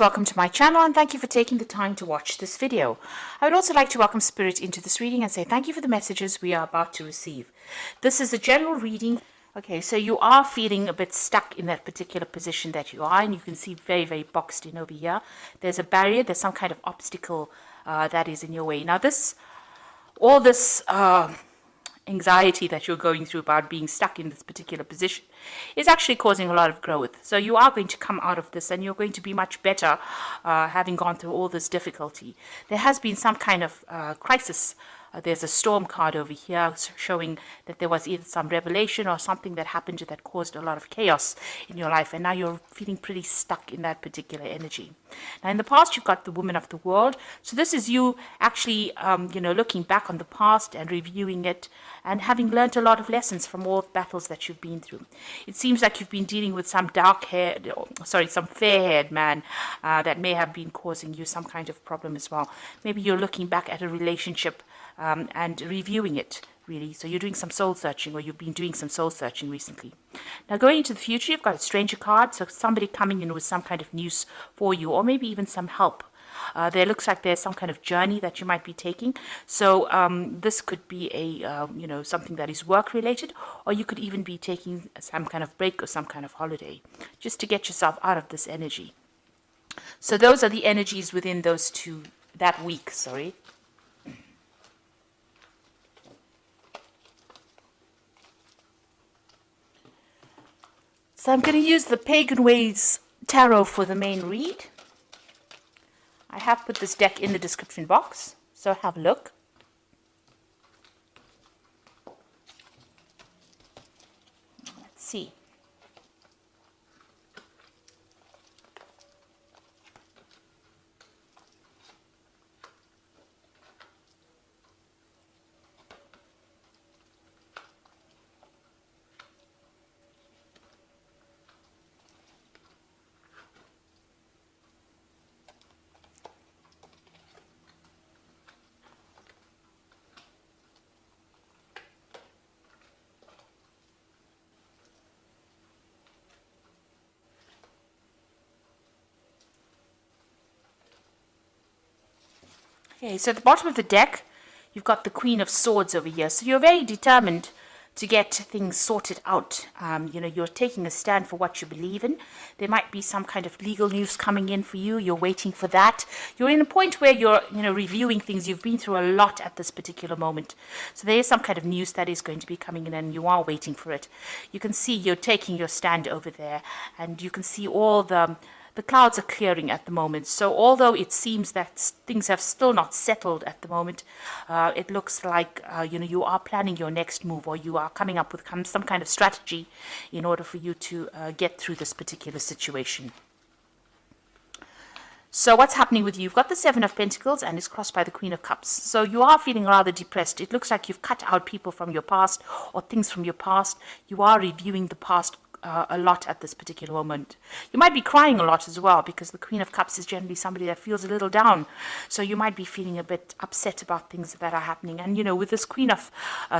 Welcome to my channel and thank you for taking the time to watch this video. I would also like to welcome Spirit into this reading and say thank you for the messages we are about to receive. This is a general reading. Okay, so you are feeling a bit stuck in that particular position that you are, and you can see very boxed in over here. There's a barrier, there's some kind of obstacle that is in your way. Now all this anxiety that you're going through about being stuck in this particular position is actually causing a lot of growth. So you are going to come out of this and you're going to be much better having gone through all this difficulty. There has been some kind of crisis. There's a storm card over here showing that there was either some revelation or something that happened that caused a lot of chaos in your life, and now you're feeling pretty stuck in that particular energy. Now in the past you've got the Woman of the World, so this is you actually looking back on the past and reviewing it and having learned a lot of lessons from all the battles that you've been through. It seems like you've been dealing with some some fair-haired man that may have been causing you some kind of problem as well. Maybe you're looking back at a relationship and reviewing it, really. So you're doing some soul searching, or you've been doing some soul searching recently. Now going into the future, you've got a stranger card, so somebody coming in with some kind of news for you, or maybe even some help. There looks like there's some kind of journey that you might be taking. So this could be a something that is work related, or you could even be taking some kind of break or some kind of holiday just to get yourself out of this energy. So those are the energies within that week. So I'm going to use the Pagan Ways Tarot for the main read. I have put this deck in the description box, so have a look. Let's see. Okay, so at the bottom of the deck, you've got the Queen of Swords over here. So you're very determined to get things sorted out. You're taking a stand for what you believe in. There might be some kind of legal news coming in for you. You're waiting for that. You're in a point where you're, reviewing things. You've been through a lot at this particular moment. So there is some kind of news that is going to be coming in, and you are waiting for it. You can see you're taking your stand over there, and you can see all the clouds are clearing at the moment. So although it seems that things have still not settled at the moment, it looks like you are planning your next move, or you are coming up with some kind of strategy in order for you to get through this particular situation. So what's happening with you? You've got the Seven of Pentacles and it's crossed by the Queen of Cups. So you are feeling rather depressed. It looks like you've cut out people from your past or things from your past. You are reviewing the past a lot at this particular moment. You might be crying a lot as well, because the Queen of Cups is generally somebody that feels a little down. So you might be feeling a bit upset about things that are happening. And with this Queen of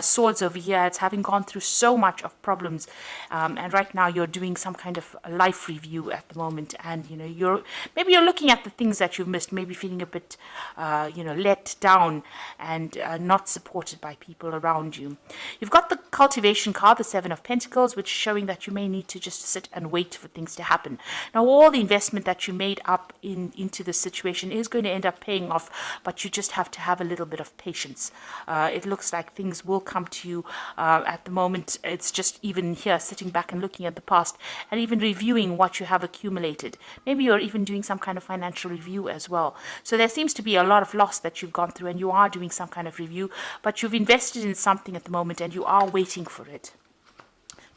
Swords over here, it's having gone through so much of problems. And right now you're doing some kind of life review at the moment. And maybe you're looking at the things that you've missed, maybe feeling a bit let down and not supported by people around you. You've got the Cultivation card, the Seven of Pentacles, which is showing that you may need to just sit and wait for things to happen. Now all the investment that you made up into this situation is going to end up paying off, but you just have to have a little bit of patience. It looks like things will come to you. At the moment it's just even here sitting back and looking at the past and even reviewing what you have accumulated. Maybe you're even doing some kind of financial review as well. So there seems to be a lot of loss that you've gone through, and you are doing some kind of review, but you've invested in something at the moment and you are waiting for it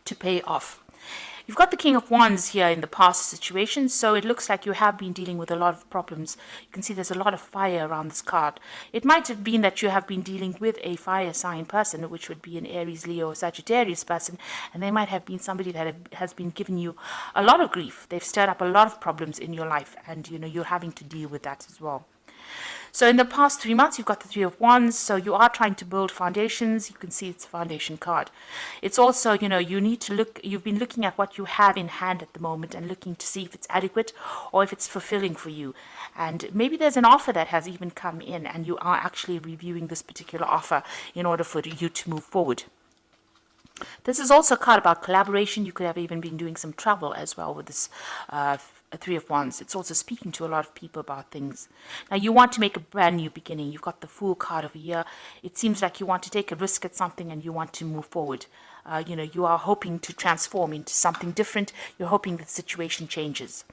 to pay off. You've got the King of Wands here in the past situation, so it looks like you have been dealing with a lot of problems. You can see there's a lot of fire around this card. It might have been that you have been dealing with a fire sign person, which would be an Aries, Leo, or Sagittarius person, and they might have been somebody that has been giving you a lot of grief. They've stirred up a lot of problems in your life, and you're having to deal with that as well. So in the past 3 months, you've got the Three of Wands. So you are trying to build foundations. You can see it's a foundation card. It's also, you need to look, you've been looking at what you have in hand at the moment and looking to see if it's adequate or if it's fulfilling for you. And maybe there's an offer that has even come in and you are actually reviewing this particular offer in order for you to move forward. This is also a card about collaboration. You could have even been doing some travel as well with this Three of Wands. It's also speaking to a lot of people about things. Now, you want to make a brand new beginning. You've got the Fool card over here. It seems like you want to take a risk at something and you want to move forward. You are hoping to transform into something different. You're hoping the situation changes.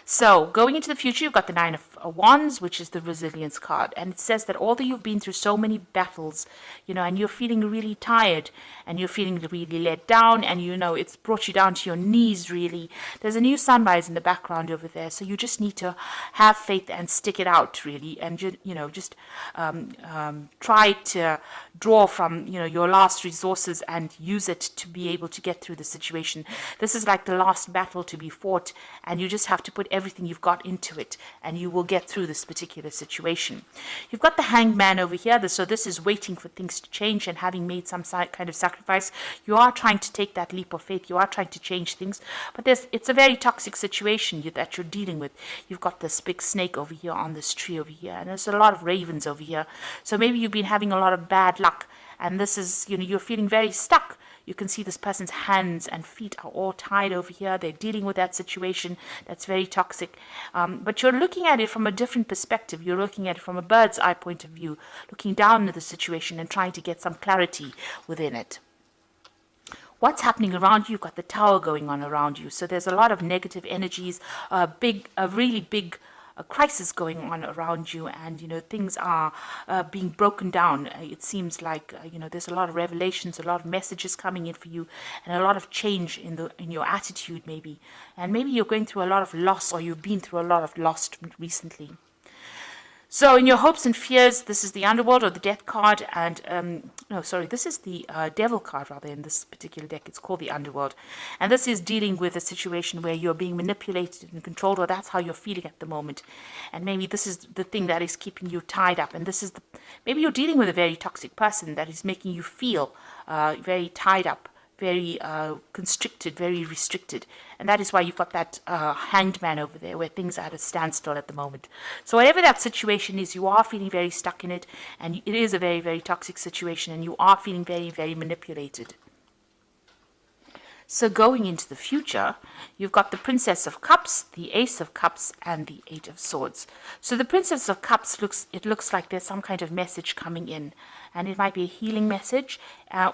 So going into the future, you've got the Nine of Wands, which is the resilience card. And it says that although you've been through so many battles, and you're feeling really tired and you're feeling really let down and, it's brought you down to your knees, really. There's a new sunrise in the background over there. So you just need to have faith and stick it out, really. And, just try to draw from, your last resources and use it to be able to get through the situation. This is like the last battle to be fought, and you just have to put everything you've got into it and you will get through this particular situation. You've got the Hanged Man over here, so this is waiting for things to change, and having made some kind of sacrifice, you are trying to take that leap of faith. You are trying to change things, but it's a very toxic situation that you're dealing with. You've got this big snake over here on this tree over here, and there's a lot of ravens over here. So maybe you've been having a lot of bad luck, and this is, you're feeling very stuck. You can see this person's hands and feet are all tied over here. They're dealing with that situation that's very toxic. But you're looking at it from a different perspective. You're looking at it from a bird's eye point of view, looking down at the situation and trying to get some clarity within it. What's happening around you? You've got the Tower going on around you. So there's a lot of negative energies, a really big a crisis going on around you, and things are being broken down. It seems like there's a lot of revelations, a lot of messages coming in for you, and a lot of change in your attitude, maybe. And maybe you're going through a lot of loss, or you've been through a lot of loss recently. So in your hopes and fears, this is the Underworld or the Death card, and this is the Devil card rather in this particular deck. It's called the Underworld, and this is dealing with a situation where you're being manipulated and controlled, or that's how you're feeling at the moment. And maybe this is the thing that is keeping you tied up, and this is maybe you're dealing with a very toxic person that is making you feel very tied up, very constricted, very restricted. And that is why you've got that Hanged Man over there, where things are at a standstill at the moment. So whatever that situation is, you are feeling very stuck in it, and it is a very, very toxic situation, and you are feeling very, very manipulated. So going into the future, you've got the Princess of Cups, the Ace of Cups, and the Eight of Swords. So the Princess of Cups looks like there's some kind of message coming in, and it might be a healing message,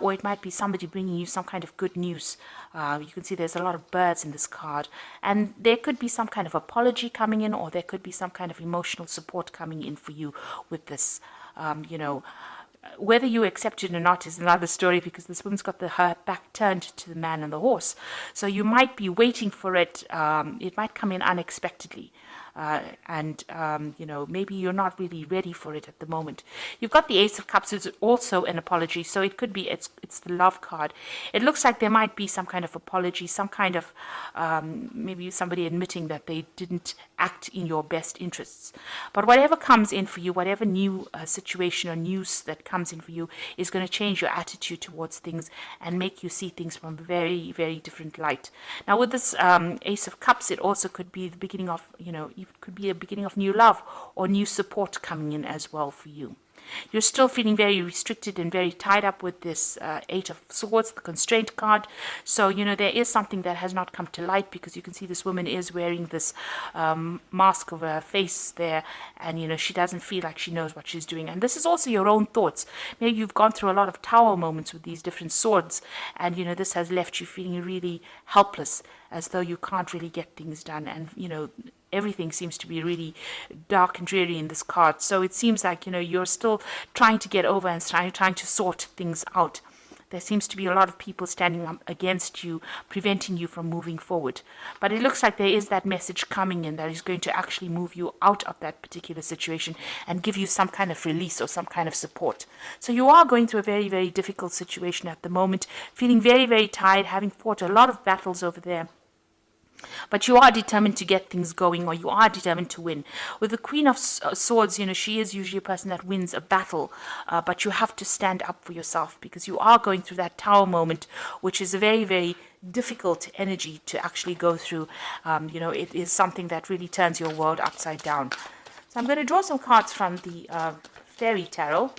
or it might be somebody bringing you some kind of good news. You can see there's a lot of birds in this card, and there could be some kind of apology coming in, or there could be some kind of emotional support coming in for you with this, Whether you accept it or not is another story, because this woman's got her back turned to the man and the horse. So you might be waiting for it. It might come in unexpectedly. Maybe you're not really ready for it at the moment. You've got the Ace of Cups, is also an apology. So it could be it's the Love card. It looks like there might be some kind of apology, some kind of maybe somebody admitting that they didn't act in your best interests. But whatever comes in for you, whatever new situation or news that comes in for you, is going to change your attitude towards things and make you see things from a very, very different light. Now with this Ace of Cups, it also could be the beginning of, it could be a beginning of new love or new support coming in as well for you. You're still feeling very restricted and very tied up with this Eight of Swords, the Constraint card. So, there is something that has not come to light, because you can see this woman is wearing this mask over her face there, and, she doesn't feel like she knows what she's doing. And this is also your own thoughts. Maybe you've gone through a lot of tower moments with these different swords, and, this has left you feeling really helpless, as though you can't really get things done, and, everything seems to be really dark and dreary in this card. So it seems like, you're still trying to get over and trying to sort things out. There seems to be a lot of people standing up against you, preventing you from moving forward. But it looks like there is that message coming in that is going to actually move you out of that particular situation and give you some kind of release or some kind of support. So you are going through a very, very difficult situation at the moment, feeling very, very tired, having fought a lot of battles over there. But you are determined to get things going, or you are determined to win. With the Queen of Swords, she is usually a person that wins a battle, but you have to stand up for yourself, because you are going through that tower moment, which is a very, very difficult energy to actually go through. It is something that really turns your world upside down. So I'm going to draw some cards from the Fairy Tarot.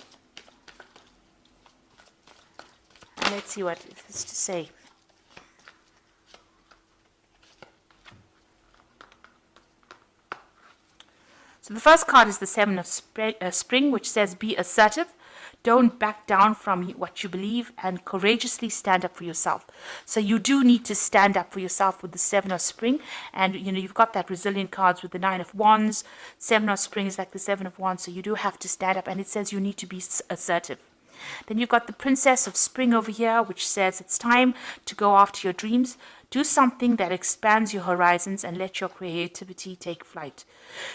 And let's see what it has to say. So the first card is the Seven of Spring, which says be assertive. Don't back down from what you believe, and courageously stand up for yourself. So you do need to stand up for yourself with the Seven of Spring. And, you've got that resilient cards with the Nine of Wands. Seven of Spring is like the Seven of Wands. So you do have to stand up, and it says you need to be assertive. Then you've got the Princess of Spring over here, which says it's time to go after your dreams. Do something that expands your horizons and let your creativity take flight.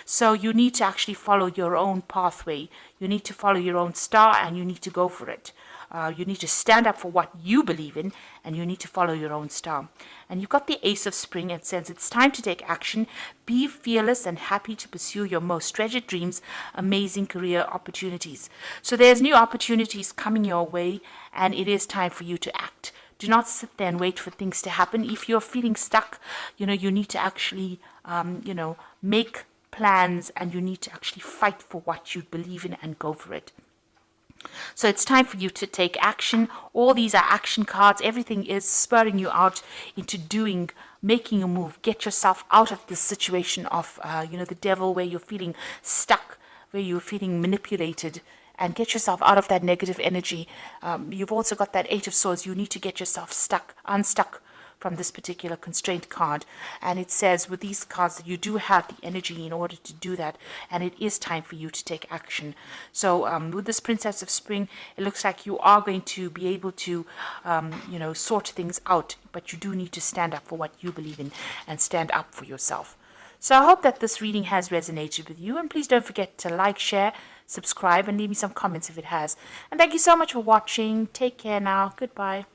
So you need to actually follow your own pathway. You need to follow your own star, and you need to go for it. You need to stand up for what you believe in, and you need to follow your own star. And you've got the Ace of Spring. It says it's time to take action. Be fearless and happy to pursue your most treasured dreams, amazing career opportunities. So there's new opportunities coming your way, and it is time for you to act. Do not sit there and wait for things to happen. If you're feeling stuck, you need to actually, make plans, and you need to actually fight for what you believe in and go for it. So it's time for you to take action. All these are action cards. Everything is spurring you out into making a move. Get yourself out of this situation of, the devil, where you're feeling stuck, where you're feeling manipulated, and get yourself out of that negative energy. You've also got that Eight of Swords. You need to get yourself unstuck from this particular constraint card. And it says with these cards that you do have the energy in order to do that, and it is time for you to take action. So with this Princess of Spring, it looks like you are going to be able to sort things out, but you do need to stand up for what you believe in and stand up for yourself. So I hope that this reading has resonated with you, and please don't forget to like, share, subscribe, and leave me some comments if it has. And thank you so much for watching. Take care now. Goodbye.